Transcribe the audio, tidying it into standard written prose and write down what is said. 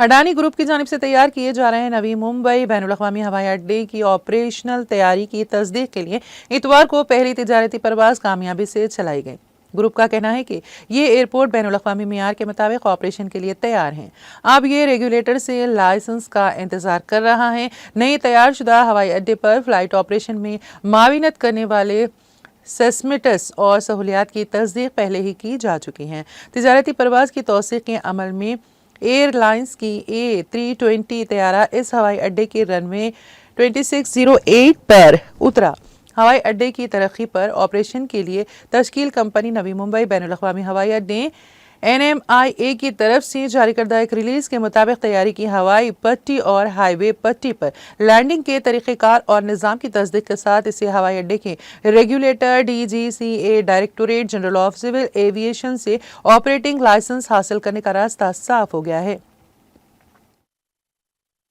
Adani group की जानिब से तैयार किए जा रहे नवी मुंबई बैनुल-अक़वामी हवाई अड्डे की ऑपरेशनल तैयारी की तस्दीक के लिए इतवार को पहली तिजारती परवाज कामयाबी से चलाई गई। ग्रुप का कहना है कि ये एयरपोर्ट बैनुल-अक़वामी मियार के मुताबिक ऑपरेशन के लिए तैयार हैं। अब ये रेगुलेटर से लाइसेंस का इंतजार कर रहा है। नई तैयार शुदा हवाई अड्डे पर फ्लाइट ऑपरेशन में माविनत करने वाले सेस्मिटस और सहूलियात की तस्दीक पहले ही की जा चुकी हैं। तिजारती परवाज की तौसीक़ के अमल में एयरलाइंस की A320 तैयारा इस हवाई अड्डे के रनवे 2608 पर उतरा। हवाई अड्डे की तरक्की पर ऑपरेशन के लिए तश्कील कंपनी नवी मुंबई बैनुल-अक़वामी हवाई अड्डे NMIA की तरफ से जारी करदा एक रिलीज के मुताबिक तैयारी की हवाई पट्टी और हाईवे पट्टी पर लैंडिंग के तरीक़ेकार और निज़ाम की तस्दीक के साथ इसे हवाई अड्डे के regulator DGCA directorate general of civil aviation से ऑपरेटिंग लाइसेंस हासिल करने का रास्ता साफ हो गया है।